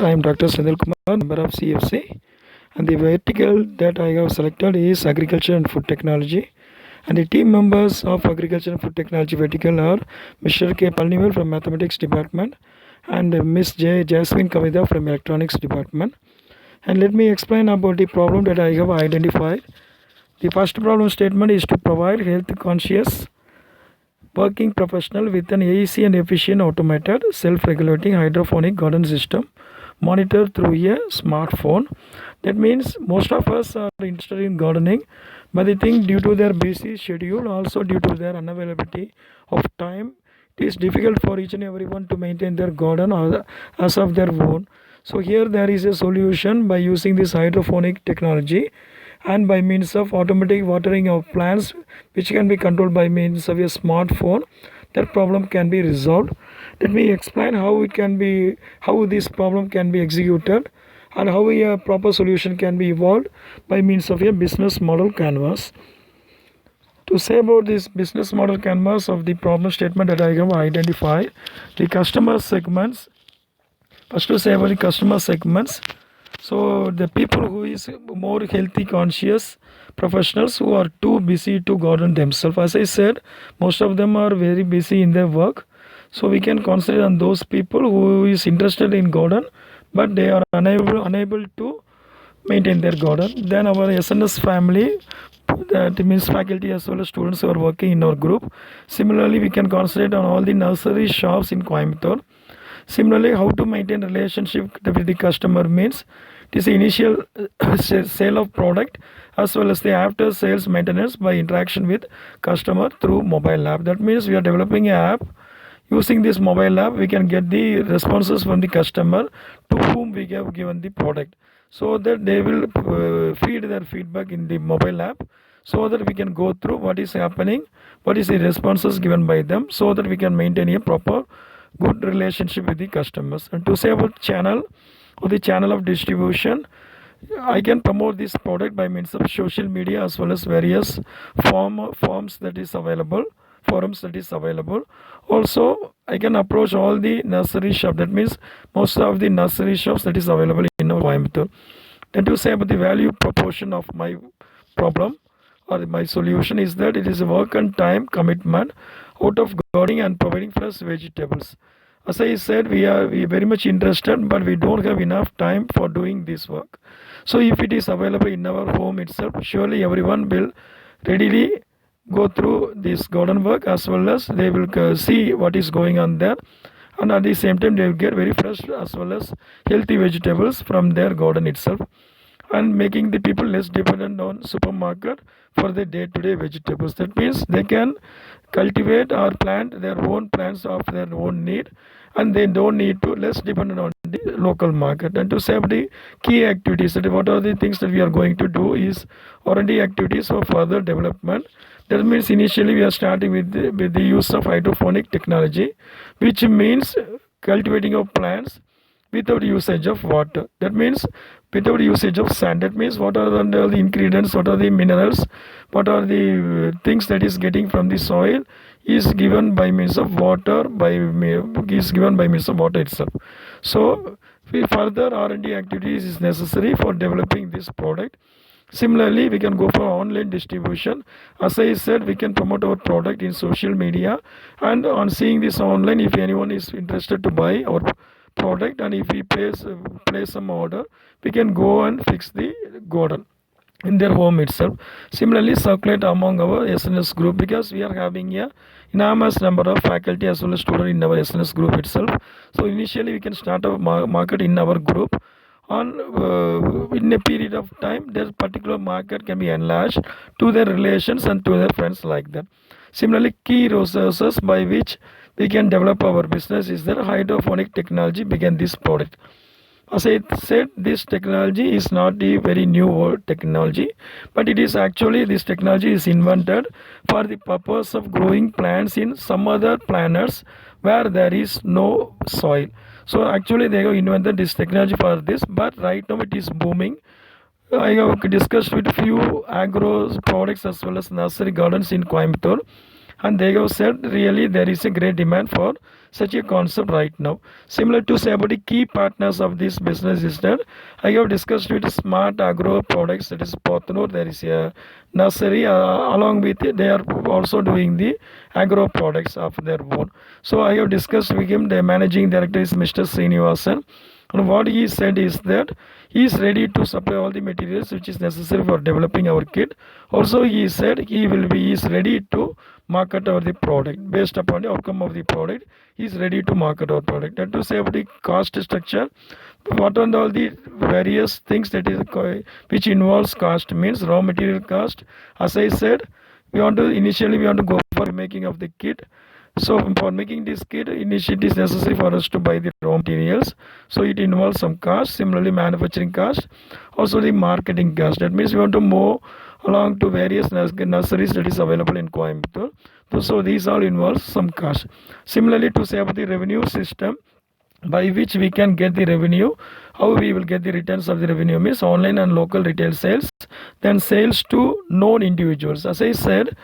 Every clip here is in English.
I am Dr. Sandil Kumar, member of CFC, and the vertical that I have selected is Agriculture and Food Technology. And the team members of Agriculture and Food Technology vertical are Mr. K. Palnivel from Mathematics Department and Miss J. Jasmine Kavida from Electronics Department. And let me explain about the problem that I have identified. The first problem statement is to provide health conscious working professional with an easy and efficient automated self-regulating hydroponic garden system monitored through a smartphone. That means most of us are interested in gardening, but I think due to their busy schedule, also due to their unavailability of time, it is difficult for each and everyone to maintain their garden as of their own. So here there is a solution by using this hydroponic technology and by means of automatic watering of plants, which can be controlled by means of a smartphone. That problem can be resolved. Let me explain how this problem can be executed and how a proper solution can be evolved by means of a business model canvas. To say about this business model canvas of the problem statement that I have identified, the customer segments. First to say about the customer segments. So the people who is more healthy conscious professionals who are too busy to garden themselves. As I said, most of them are very busy in their work. So we can consider on those people who is interested in garden, but they are unable to maintain their garden. Then our SNS family, that means faculty as well as students who are working in our group. Similarly, we can concentrate on all the nursery shops in Coimbatore. Similarly, how to maintain relationship with the customer means it is the initial sale of product as well as the after sales maintenance by interaction with customer through mobile app. That means we are developing an app. Using this mobile app, we can get the responses from the customer to whom we have given the product, so that they will feed their feedback in the mobile app, so that we can go through what is happening, what is the responses given by them, so that we can maintain a proper good relationship with the customers. And to say about channel or the channel of distribution, I can promote this product by means of social media as well as various forms that is available, forums that is available. Also, I can approach all the nursery shop. That means most of the nursery shops that is available in our Coimbatore. Then to say about the value proportion of my problem or my solution is that it is a work and time commitment out of gardening and providing fresh vegetables. As I said, we are very much interested, but we don't have enough time for doing this work. So if it is available in our home itself, surely everyone will readily go through this garden work as well as they will see what is going on there, and at the same time they will get very fresh as well as healthy vegetables from their garden itself, and making the people less dependent on supermarket for the day-to-day vegetables. That means they can cultivate or plant their own plants of their own need, and they don't need to less dependent on the local market. And to save the key activities, that what are the things that we are going to do is R&D activities for further development. That means initially we are starting with the use of hydroponic technology, which means cultivating of plants without usage of water. That means without usage of sand. That means what are the ingredients, what are the minerals, what are the things that is getting from the soil is given by means of water, is given by means of water itself. So further R&D activities is necessary for developing this product. Similarly, we can go for online distribution. As I said, we can promote our product in social media, and on seeing this online, if anyone is interested to buy our product and if we place some order, we can go and fix the garden in their home itself. Similarly, circulate among our SNS group, because we are having a enormous number of faculty as well as students in our SNS group itself. So initially we can start a market in our group. On in a period of time, their particular market can be enlarged to their relations and to their friends like that. Similarly, key resources by which we can develop our business is that hydroponic technology began this product. As I said, this technology is not a very new technology, but it is actually, this technology is invented for the purpose of growing plants in some other planets where there is no soil. So actually they have invented this technology for this, but right now it is booming. I have discussed with few agro products as well as nursery gardens in Coimbatore, and they have said really there is a great demand for such a concept right now. Similar to say about the key partners of this business is that I have discussed with Smart Agro Products, that is Pothnur. There is a nursery along with it. They are also doing the agro products of their own. So I have discussed with him. The managing director is Mr. Srinivasan. And what he said is that he is ready to supply all the materials which is necessary for developing our kit. Also, he said he is ready to market our the product based upon the outcome of the product. He is ready to market our product. And to say about the cost structure, what are all the various things that is which involves cost means raw material cost. As I said, we want to go for making of the kit. So for making this kit, initially it is necessary for us to buy the raw materials. So it involves some cost. Similarly, manufacturing cost, also the marketing cost. That means we want to move along to various nurseries that is available in Coimbatore. So these all involves some cost. Similarly, to say about the revenue system, by which we can get the revenue, how we will get the returns of the revenue means online and local retail sales, then sales to known individuals. As I said,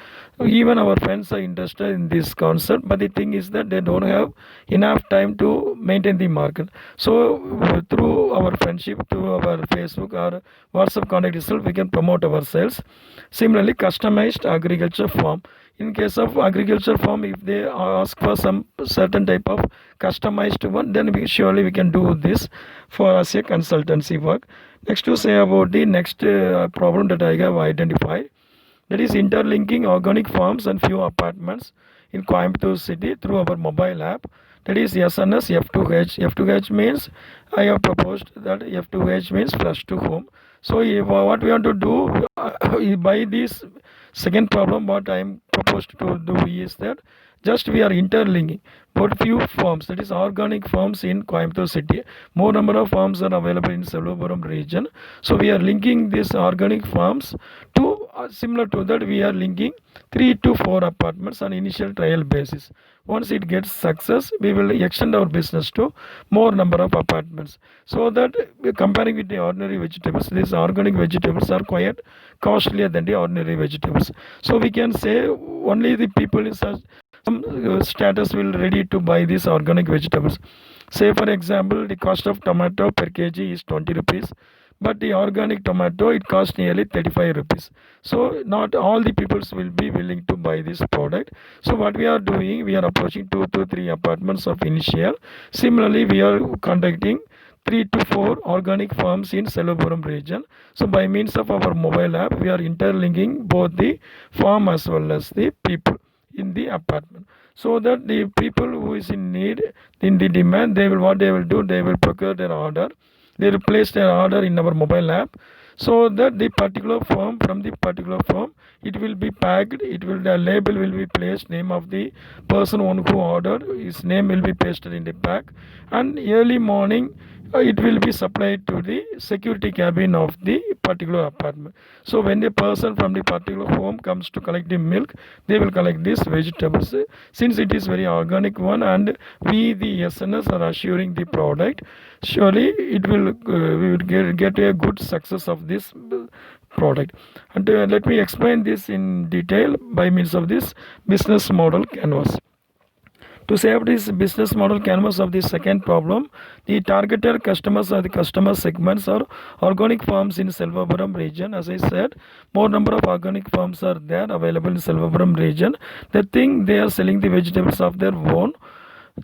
even our friends are interested in this concept, but the thing is that they don't have enough time to maintain the market. So through our friendship, through our Facebook or WhatsApp contact itself, we can promote ourselves. Similarly, customized agriculture farm. In case of agriculture farm, if they ask for some certain type of customized one, then we can do this for us a consultancy work. Next to say about the next problem that I have identified, that is interlinking organic farms and few apartments in Coimbatore city through our mobile app, that is SNS F2H. F2H means I have proposed that F2H means flush to home. So what we want to do by this second problem, what I am proposed to do is that just we are interlinking both few farms, that is organic farms in Coimbatore city. More number of farms are available in Selvapuram region. So we are linking these organic farms to similar to that we are linking 3 to 4 apartments on initial trial basis. Once it gets success, we will extend our business to more number of apartments. So that comparing with the ordinary vegetables, these organic vegetables are quite costlier than the ordinary vegetables. So we can say only the people in such some status will ready to buy these organic vegetables. Say for example, the cost of tomato per kg is 20 rupees, but the organic tomato it costs nearly 35 rupees. So not all the peoples will be willing to buy this product. So what we are doing, we are approaching 2 to 3 apartments of initial. Similarly, we are conducting 3 to 4 organic farms in Selvapuram region. So by means of our mobile app, we are interlinking both the farm as well as the people in the apartment, so that the people who is in need, in the demand, they will what they will do, they will procure their order, they will place their order in our mobile app, so that the particular form from the particular form it will be packed, it will the label will be placed, name of the person one who ordered, his name will be pasted in the pack, and early morning it will be supplied to the security cabin of the particular apartment. So when the person from the particular home comes to collect the milk, they will collect these vegetables. Since it is very organic one and we the SNS are assuring the product, surely it will we will get a good success of this product. And let me explain this in detail by means of this business model canvas. To save this business model canvas of the second problem, the targeted customers or the customer segments are organic farms in Selvapuram region. As I said, more number of organic farms are there available in Selvapuram region. They think they are selling the vegetables of their own.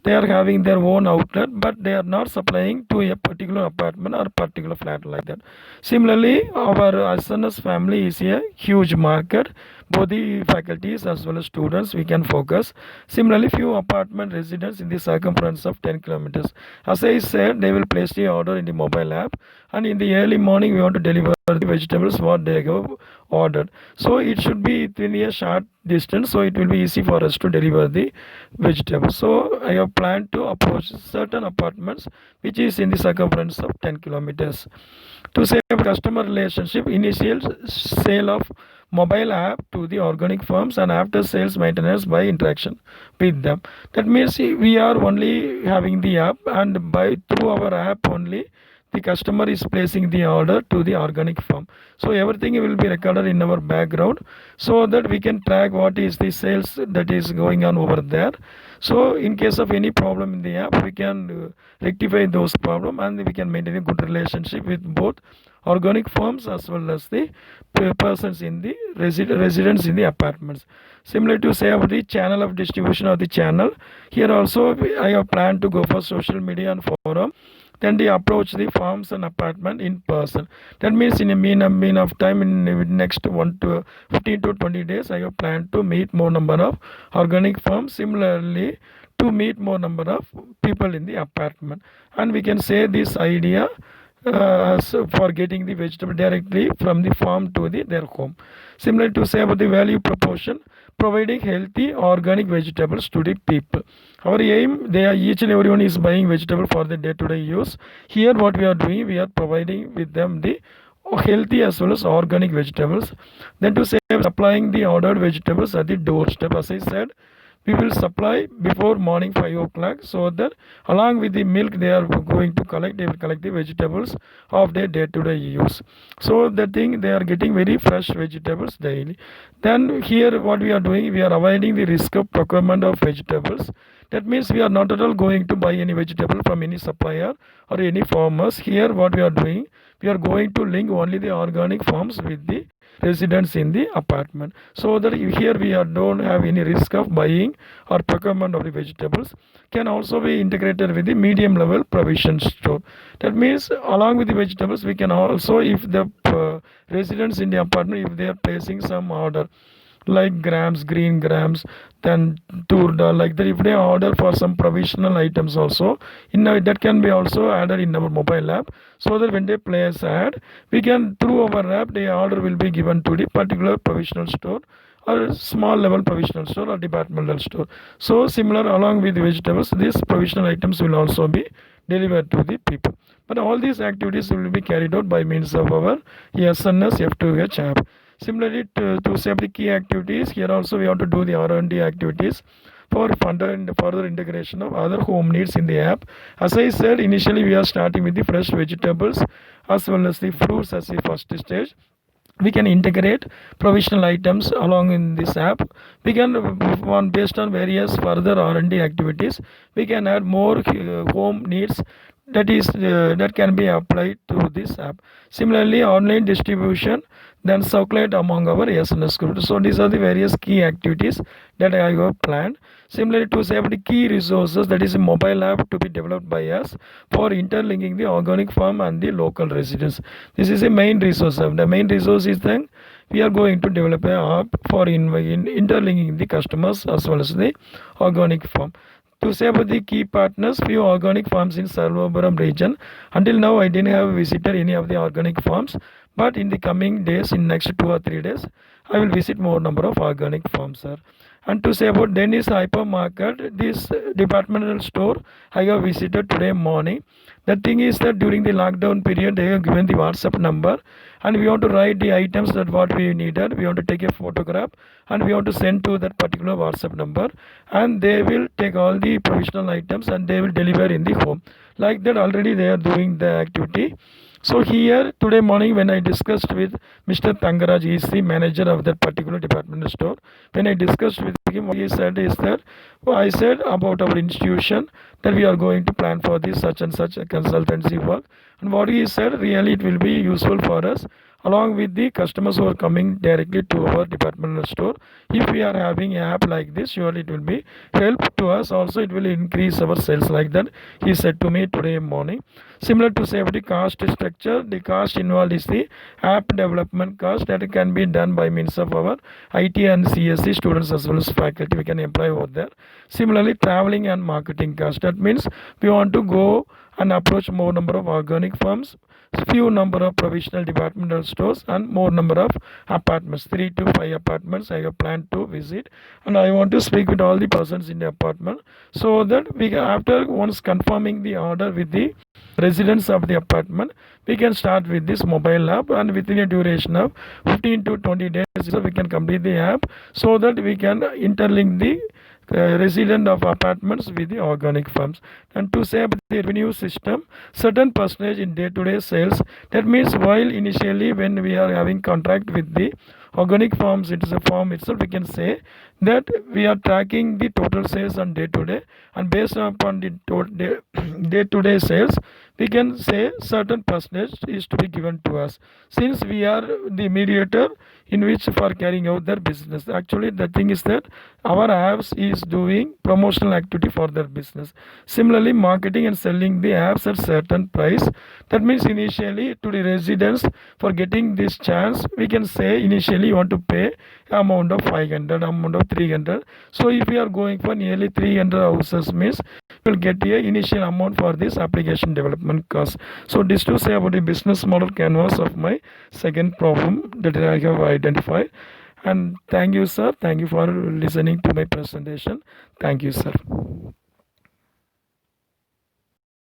They are having their own outlet, but they are not supplying to a particular apartment or particular flat like that. Similarly, our SNS family is a huge market. Both the faculties as well as students we can focus. Similarly, few apartment residents in the circumference of 10 kilometers. As I said, they will place the order in the mobile app, and in the early morning we want to deliver the vegetables what they have ordered. So it should be within a short distance, so it will be easy for us to deliver the vegetables. So I have planned to approach certain apartments which is in the circumference of 10 kilometers. To save customer relationship, initial sale of mobile app to the organic farms and after sales maintenance by interaction with them. That means we are only having the app, and by through our app only the customer is placing the order to the organic farm. So everything will be recorded in our background, so that we can track what is the sales that is going on over there. So in case of any problem in the app, we can rectify those problem, and we can maintain a good relationship with both organic farms as well as the persons in the residents in the apartments. Similar to say about the channel of distribution of the channel, here also I have planned to go for social media and forum. Then they approach the farms and apartment in person. That means in a mean of time in next 1 to 15 to 20 days, I have planned to meet more number of organic farms. Similarly, to meet more number of people in the apartment, and we can say this idea so for getting the vegetable directly from the farm to their home. Similar to say about the value proportion, providing healthy organic vegetables to the people. Our aim, they are each and everyone is buying vegetable for the day-to-day use. Here what we are doing, we are providing with them the healthy as well as organic vegetables. Then to say supplying the ordered vegetables at the doorstep, as I said, we will supply before morning 5 o'clock, so that along with the milk they are going to collect, they will collect the vegetables of their day-to-day use. So the thing, they are getting very fresh vegetables daily. Then here what we are doing, we are avoiding the risk of procurement of vegetables. That means we are not at all going to buy any vegetable from any supplier or any farmers. Here what we are doing, we are going to link only the organic farms with the residents in the apartment, so that here we don't have any risk of buying or procurement of the vegetables. Can also be integrated with the medium level provision store. That means along with the vegetables, we can also, if the residents in the apartment, if they are placing some order like grams, green grams, then turda, like that, if they order for some provisional items also, that can be also added in our mobile app, so that when they place ad, we can, through our app, the order will be given to the particular provisional store or small level provisional store or departmental store. So similar along with vegetables, these provisional items will also be delivered to the people. But all these activities will be carried out by means of our SNS F2H app. Similarly, to save the key activities, here also we have to do the R&D activities for further integration of other home needs in the app. As I said, initially we are starting with the fresh vegetables as well as the fruits as the first stage. We can integrate provisional items along in this app. We can, based on various further R&D activities, we can add more home needs that can be applied to this app. Similarly, online distribution, then circulate among our SNS group. So these are the various key activities that I have planned. Similarly, to save the key resources, that is a mobile app to be developed by us for interlinking the organic farm and the local residents. This is a main resource. The main resource is then we are going to develop an app for interlinking the customers as well as the organic farm. To say about the key partners, few organic farms in Sarvapuram region. Until now, I didn't have visited any of the organic farms, but in the coming days, in next 2 or 3 days, I will visit more number of organic farms, sir. And to say about Dennis Hypermarket, this departmental store I have visited today morning. The thing is that during the lockdown period, they have given the WhatsApp number, and we want to write the items that what we needed. We want to take a photograph, and we want to send to that particular WhatsApp number, and they will take all the provisional items and they will deliver in the home. Like that, already they are doing the activity. So here today morning when I discussed with Mr. Tangaraj, he is the manager of that particular departmental store. When I discussed with him, what he said is that, well, I said about our institution that we are going to plan for this such and such a consultancy work. And what he said, really it will be useful for us along with the customers who are coming directly to our departmental store. If we are having an app like this, surely it will be help to us. Also, it will increase our sales, like that he said to me today morning. Similar to say about the cost structure, the cost involved is the app development cost that can be done by means of our IT and CSE students as well as faculty. We can employ over there. Similarly, traveling and marketing cost. That means we want to go and approach more number of organic firms, few number of provisional departmental stores, and more number of apartments, 3 to 5 apartments I have planned to visit, and I want to speak with all the persons in the apartment, so that we, after once confirming the order with the residents of the apartment, we can start with this mobile app, and within a duration of 15 to 20 days so we can complete the app, so that we can interlink the resident of apartments with the organic farms. And to save the revenue system, certain percentage in day-to-day sales. That means while initially when we are having contract with the organic farms, it is a farm itself, we can say that we are tracking the total sales on day to day, and based upon the day to day sales, we can say certain percentage is to be given to us, since we are the mediator in which for carrying out their business. Actually, the thing is that our apps is doing promotional activity for their business. Similarly, marketing and selling the apps at certain price. That means initially to the residents, for getting this chance, we can say initially you want to pay amount of 500, amount of 300. So if we are going for nearly 300 houses, means will get a initial amount for this application development cost. So this to say about the business model canvas of my second problem that I have identified. And thank you, sir. Thank you for listening to my presentation. Thank you, sir.